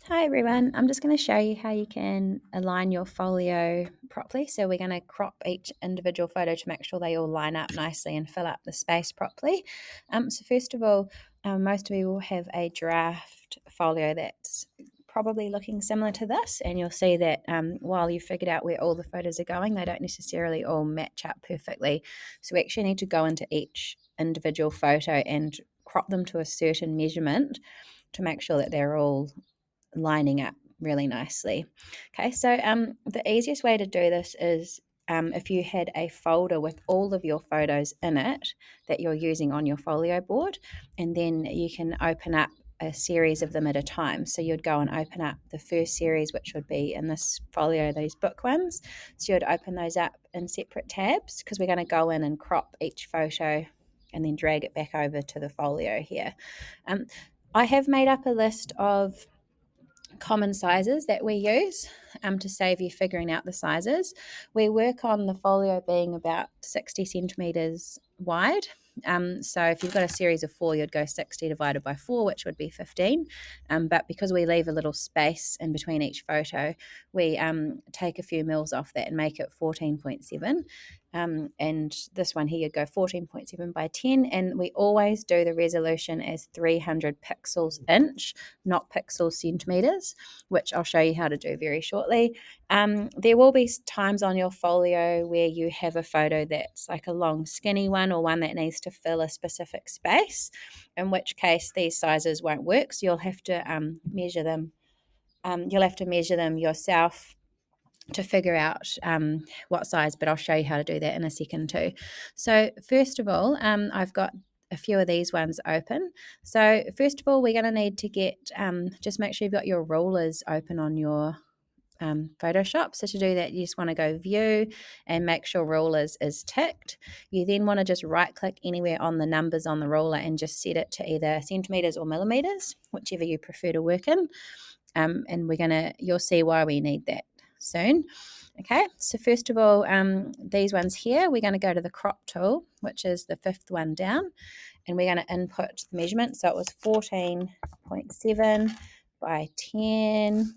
Hi everyone, I'm just going to show you how you can align your folio properly. So we're going to crop each individual photo to make sure they all line up nicely and fill up the space properly. So first of all, most of you will have a draft folio that's probably looking similar to this, and you'll see that while you've figured out where all the photos are going, they don't necessarily all match up perfectly. So we actually need to go into each individual photo and crop them to a certain measurement to make sure that they're all lining up really nicely. Okay, so the easiest way to do this is if you had a folder with all of your photos in it that you're using on your folio board, and then you can open up a series of them at a time. So you'd go and open up the first series, which would be in this folio, these book ones. So you'd open those up in separate tabs because we're going to go in and crop each photo and then drag it back over to the folio here. I have made up a list of common sizes that we use to save you figuring out the sizes. We work on the folio being about 60 centimetres wide. So if you've got a series of 4, you'd go 60 divided by 4, which would be 15. But because we leave a little space in between each photo, we take a few mils off that and make it 14.7. And this one here, you'd go 14.7 by 10. And we always do the resolution as 300 pixels inch, not pixels centimetres, which I'll show you how to do very shortly. There will be times on your folio where you have a photo that's like a long skinny one or one that needs to fill a specific space, in which case these sizes won't work. So you'll have to measure them. You'll have to measure them yourself to figure out what size, but I'll show you how to do that in a second too. So first of all, I've got a few of these ones open. So first of all, we're going to need to get, just make sure you've got your rulers open on your Photoshop. So to do that, you just want to go view and make sure rulers is ticked. You then want to just right click anywhere on the numbers on the ruler and just set it to either centimeters or millimeters, whichever you prefer to work in. And you'll see why we need that soon. Okay, so first of all, these ones here, we're going to go to the crop tool, which is the 5th one down, and we're going to input the measurement. So it was 14.7 by 10,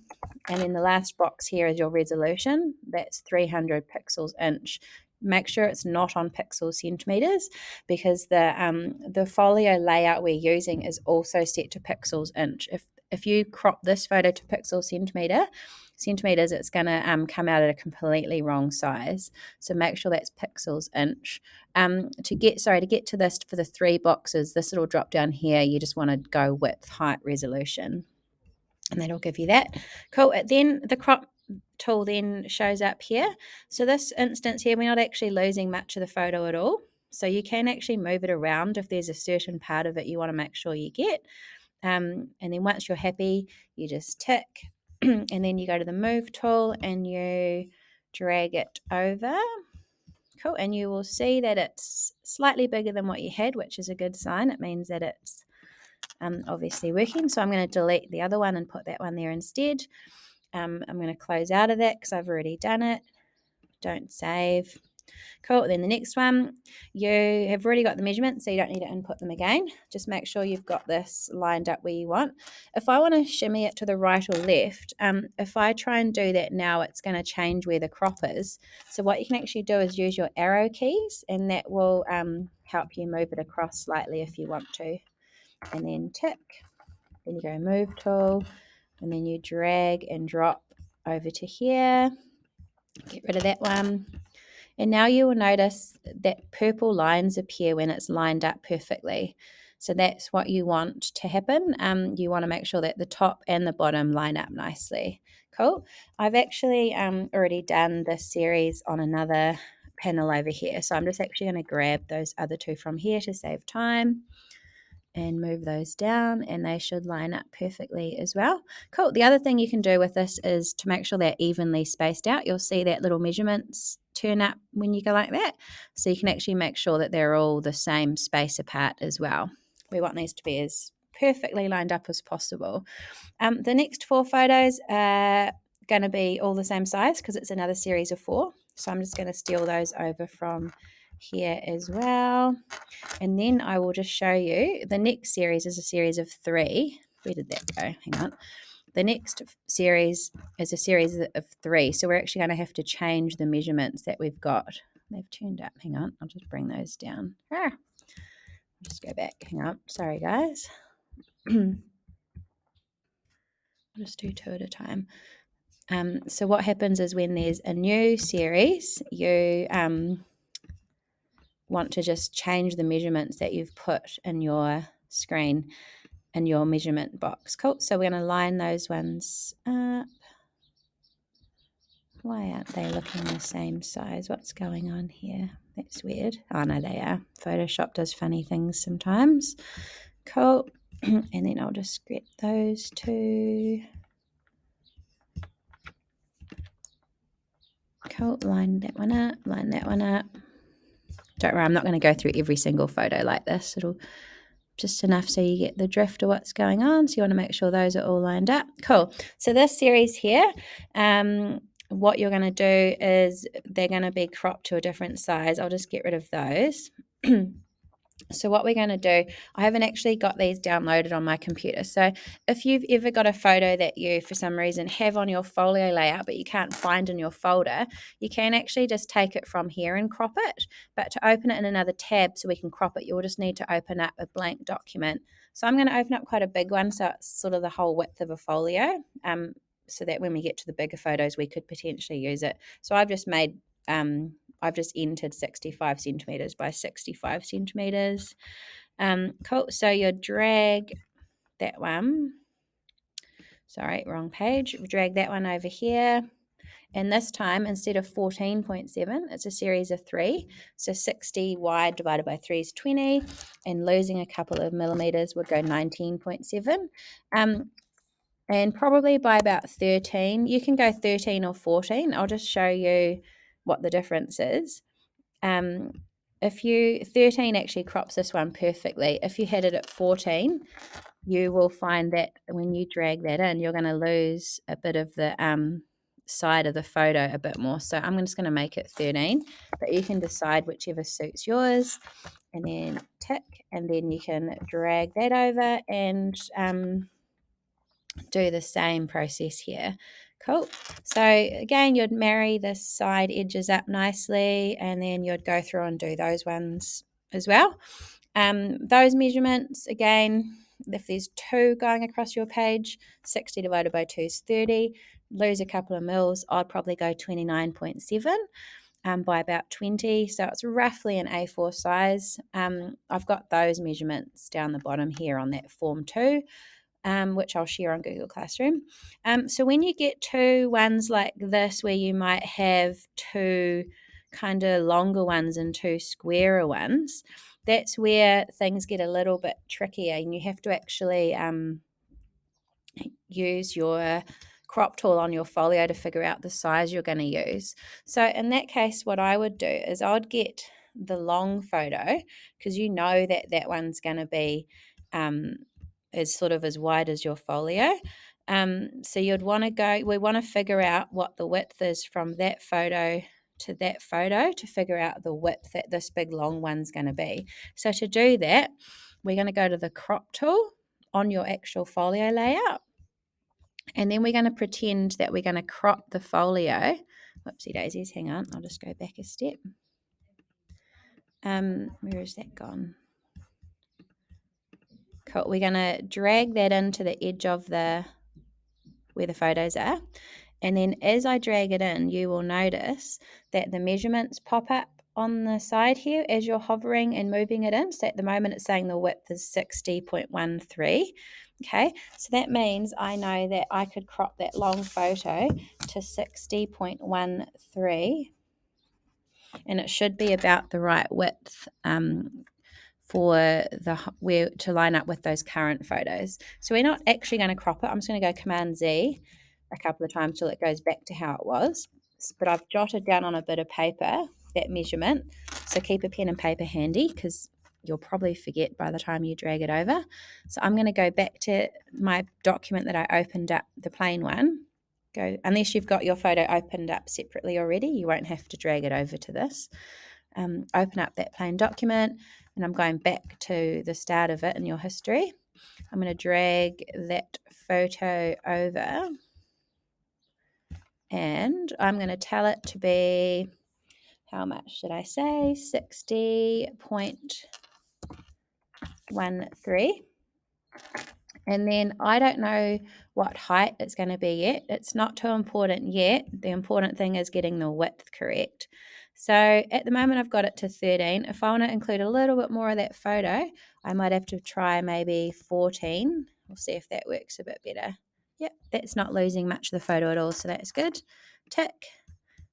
and then the last box here is your resolution. That's 300 pixels inch. Make sure it's not on pixels centimeters, because the folio layout we're using is also set to pixels inch. If you crop this photo to pixel centimeters, it's going to come out at a completely wrong size. So make sure that's pixels inch. To get to this for the 3 boxes, this little drop down here, you just want to go width, height, resolution, and that'll give you that. Cool. Then the crop tool then shows up here. So this instance here, we're not actually losing much of the photo at all. So you can actually move it around if there's a certain part of it you want to make sure you get. And then once you're happy, you just tick, and then you go to the move tool and you drag it over. Cool. And you will see that it's slightly bigger than what you had, which is a good sign. It means that it's obviously working. So I'm going to delete the other one and put that one there instead. I'm going to close out of that because I've already done it. Don't save. Cool. Then the next one, you have already got the measurements, so you don't need to input them again. Just make sure you've got this lined up where you want. If I want to shimmy it to the right or left, if I try and do that now, it's going to change where the crop is. So what you can actually do is use your arrow keys, and that will help you move it across slightly if you want to. And then tick. Then you go move tool, and then you drag and drop over to here. Get rid of that one. And now you will notice that purple lines appear when it's lined up perfectly. So that's what you want to happen. You want to make sure that the top and the bottom line up nicely. Cool. I've actually already done this series on another panel over here. So I'm just actually going to grab those other 2 from here to save time and move those down, and they should line up perfectly as well. Cool. The other thing you can do with this is to make sure they're evenly spaced out. You'll see that little measurements turn up when you go like that. So you can actually make sure that they're all the same space apart as well. We want these to be as perfectly lined up as possible. The next 4 photos are going to be all the same size because it's another series of 4. So I'm just going to steal those over from here as well. And then I will just show you the next series is a series of 3. Where did that go? Hang on. the next series is a series of 3. So we're actually going to have to change the measurements that we've got. They've turned up. Hang on. I'll just bring those down. Just go back. Hang on. Sorry, guys. I'll just do 2 at a time. So what happens is when there's a new series, you want to just change the measurements that you've put in your screen in your measurement box. Cool. So we're going to line those ones up. Why aren't they looking the same size? What's going on here? That's weird. Oh, no, they are. Photoshop does funny things sometimes. Cool. And then I'll just get those 2. Cool. Line that one up. Line that one up. Don't worry, I'm not going to go through every single photo like this. It'll just enough so you get the drift of what's going on. So you want to make sure those are all lined up. Cool. So this series here, what you're going to do is they're going to be cropped to a different size. I'll just get rid of those. So what we're going to do, I haven't actually got these downloaded on my computer. So if you've ever got a photo that you, for some reason, have on your folio layout, but you can't find in your folder, you can actually just take it from here and crop it. But to open it in another tab so we can crop it, you'll just need to open up a blank document. So I'm going to open up quite a big one, so it's sort of the whole width of a folio, so that when we get to the bigger photos, we could potentially use it. So I've just entered 65 centimetres by 65 centimetres. Cool. So you drag that one. Sorry, wrong page. Drag that one over here. And this time, instead of 14.7, it's a series of 3. So 60 wide divided by 3 is 20. And losing a couple of millimetres would go 19.7. And probably by about 13, you can go 13 or 14. I'll just show you what the difference is. If you 13 actually crops this one perfectly. If you had it at 14, you will find that when you drag that in, you're going to lose a bit of the side of the photo a bit more. So I'm just going to make it 13, but you can decide whichever suits yours, and then tick, and then you can drag that over and do the same process here. Cool. So again, you'd marry the side edges up nicely, and then you'd go through and do those ones as well. Those measurements, again, if there's 2 going across your page, 60 divided by 2 is 30. Lose a couple of mils, I'd probably go 29.7 by about 20. So it's roughly an A4 size. I've got those measurements down the bottom here on that form 2. Which I'll share on Google Classroom. So when you get to ones like this, where you might have 2 kind of longer ones and 2 squarer ones, that's where things get a little bit trickier, and you have to actually use your crop tool on your folio to figure out the size you're going to use. So in that case, what I would do is I would get the long photo, because you know that that one's going to be is sort of as wide as your folio. So you'd want to we want to figure out what the width is from that photo to that photo to figure out the width that this big long one's going to be. So to do that, we're going to go to the crop tool on your actual folio layout. And then we're going to pretend that we're going to crop the folio. Whoopsie daisies, hang on, I'll just go back a step. Where is that gone? Cool. We're going to drag that into the edge of where the photos are. And then as I drag it in, you will notice that the measurements pop up on the side here as you're hovering and moving it in. So at the moment it's saying the width is 60.13. Okay, so that means I know that I could crop that long photo to 60.13, and it should be about the right width for where to line up with those current photos. So we're not actually going to crop it. I'm just going to go Command Z a couple of times till it goes back to how it was. But I've jotted down on a bit of paper that measurement. So keep a pen and paper handy, because you'll probably forget by the time you drag it over. So I'm going to go back to my document that I opened up, the plain one. Unless you've got your photo opened up separately already, you won't have to drag it over to this. Open up that plain document, and I'm going back to the start of it in your history. I'm going to drag that photo over, and I'm going to tell it to be, how much did I say? 60.13. And then I don't know what height it's going to be yet. It's not too important yet. The important thing is getting the width correct. So at the moment I've got it to 13. If I want to include a little bit more of that photo, I might have to try maybe 14. We'll see if that works a bit better. Yep, that's not losing much of the photo at all, so that's good. Tick,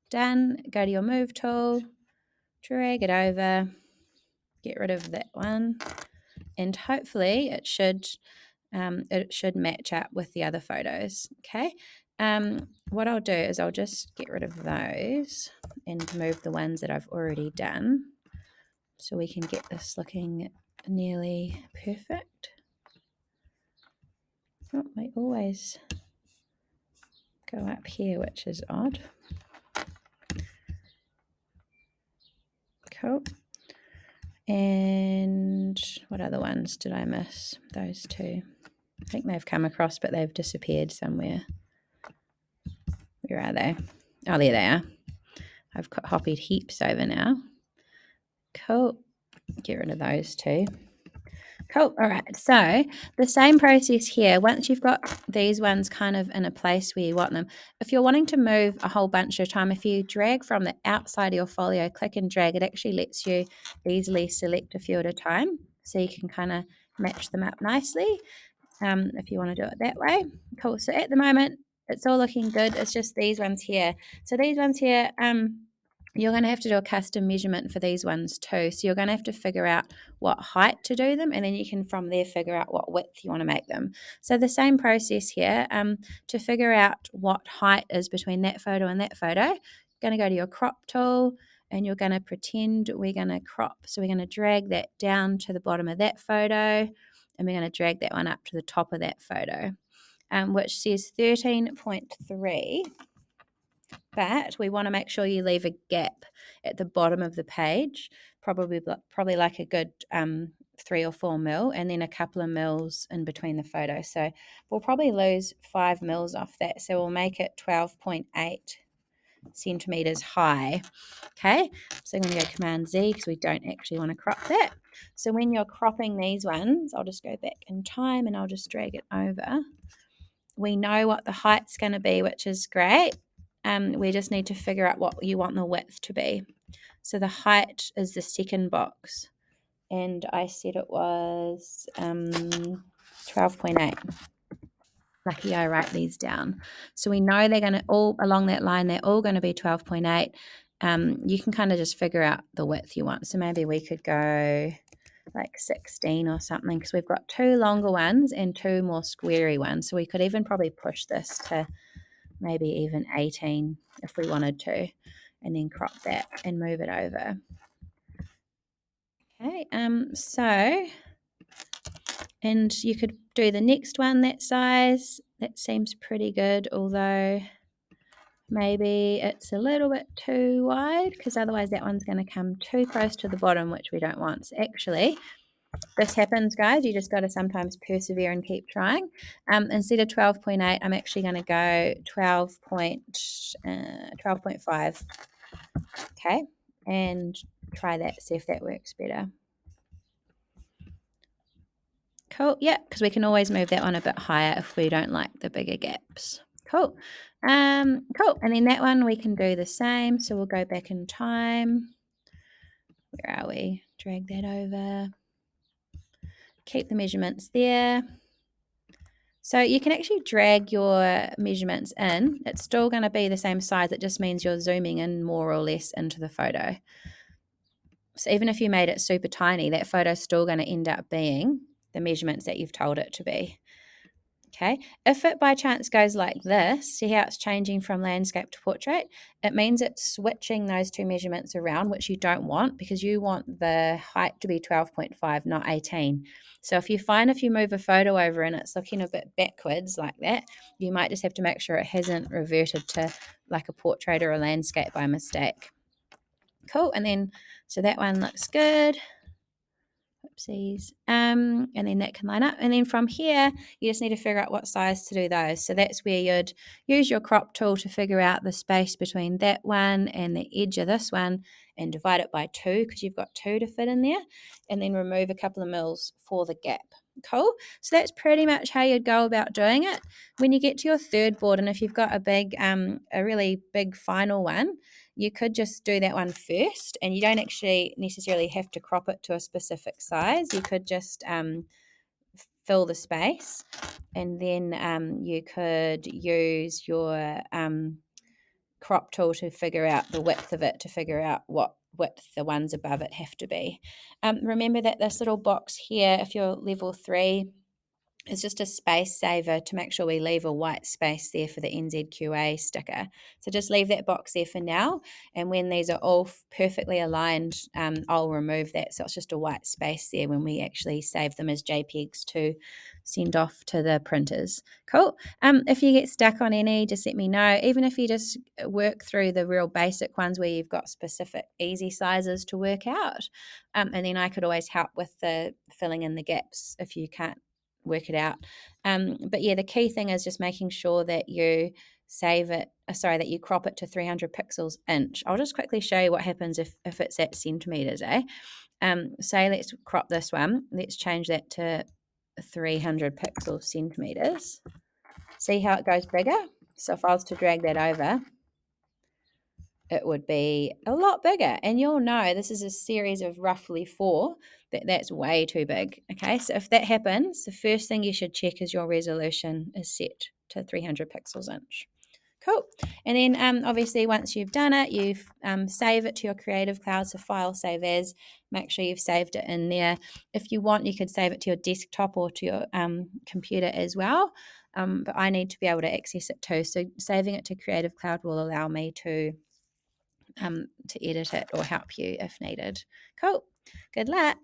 done. Go to your move tool, drag it over, get rid of that one, and hopefully it should match up with the other photos. Okay. What I'll do is I'll just get rid of those and move the ones that I've already done, so we can get this looking nearly perfect. Oh, they always go up here, which is odd. Cool. And what other ones did I miss? Those two. I think they've come across, but they've disappeared somewhere. Where are they? Oh, there they are. I've copied heaps over now. Cool. Get rid of those two. Cool. All right. So the same process here. Once you've got these ones kind of in a place where you want them, if you're wanting to move a whole bunch of time, if you drag from the outside of your folio, click and drag, it actually lets you easily select a few at a time, so you can kind of match them up nicely. If you want to do it that way. Cool. So at the moment, it's all looking good. It's just these ones here. So these ones here, you're going to have to do a custom measurement for these ones too. So you're going to have to figure out what height to do them, and then you can from there figure out what width you want to make them. So the same process here, to figure out what height is between that photo and that photo, you're going to go to your crop tool, and you're going to pretend we're going to crop. So we're going to drag that down to the bottom of that photo, and we're going to drag that one up to the top of that photo, which says 13.3. But we want to make sure you leave a gap at the bottom of the page, probably like a good 3 or 4 mil, and then a couple of mils in between the photos. So we'll probably lose 5 mils off that. So we'll make it 12.8 centimeters high. Okay, so I'm going to go Command Z because we don't actually want to crop that. So when you're cropping these ones, I'll just go back in time and I'll just drag it over. We know what the height's going to be, which is great. We just need to figure out what you want the width to be. So the height is the second box, and I said it was 12.8. Lucky I write these down. So we know they're going to all along that line, they're all going to be 12.8. You can kind of just figure out the width you want. So maybe we could go like 16 or something, because we've got 2 longer ones and 2 more squarey ones. So we could even probably push this to maybe even 18 if we wanted to, and then crop that and move it over. Okay, and you could do the next one that size. That seems pretty good, although maybe it's a little bit too wide, because otherwise that one's going to come too close to the bottom, which we don't want. So actually, this happens, guys. You just got to sometimes persevere and keep trying. Instead of 12.8, I'm actually going to go 12.5. Okay, and try that, see if that works better. Cool. Yeah, because we can always move that one a bit higher if we don't like the bigger gaps. Cool. Cool. And then that one we can do the same. So we'll go back in time. Where are we? Drag that over. Keep the measurements there. So you can actually drag your measurements in. It's still going to be the same size. It just means you're zooming in more or less into the photo. So even if you made it super tiny, that photo's still going to end up being the measurements that you've told it to be. Okay, if it by chance goes like this, see how it's changing from landscape to portrait? It means it's switching those 2 measurements around, which you don't want, because you want the height to be 12.5, not 18. So if you move a photo over and it's looking a bit backwards like that, you might just have to make sure it hasn't reverted to like a portrait or a landscape by mistake. Cool, and then, so that one looks good. Oopsies. And then that can line up. And then from here, you just need to figure out what size to do those. So that's where you'd use your crop tool to figure out the space between that one and the edge of this one and divide it by 2 because you've got 2 to fit in there. And then remove a couple of mils for the gap. Cool. So that's pretty much how you'd go about doing it. When you get to your third board, and if you've got a really big final one, you could just do that one first, and you don't actually necessarily have to crop it to a specific size. You could just fill the space, and then you could use your crop tool to figure out the width of it, to figure out what width the ones above it have to be. Remember that this little box here, if you're level 3, it's just a space saver to make sure we leave a white space there for the NZQA sticker. So just leave that box there for now. And when these are all perfectly aligned, I'll remove that. So it's just a white space there when we actually save them as JPEGs to send off to the printers. Cool. If you get stuck on any, just let me know. Even if you just work through the real basic ones where you've got specific easy sizes to work out. And then I could always help with the filling in the gaps if you can't work it out. But yeah, the key thing is just making sure that you that you crop it to 300 pixels inch. I'll just quickly show you what happens if it's at centimeters, say let's crop this one. Let's change that to 300 pixel centimeters. See how it goes bigger? So if I was to drag that over, it would be a lot bigger. And you'll know this is a series of roughly 4, that's way too big. Okay, so if that happens, the first thing you should check is your resolution is set to 300 pixels inch. Cool. And then obviously once you've done it, you save it to your Creative Cloud, so file save as. Make sure you've saved it in there. If you want, you could save it to your desktop or to your computer as well. But I need to be able to access it too. So saving it to Creative Cloud will allow me to edit it or help you if needed. Cool. Good luck.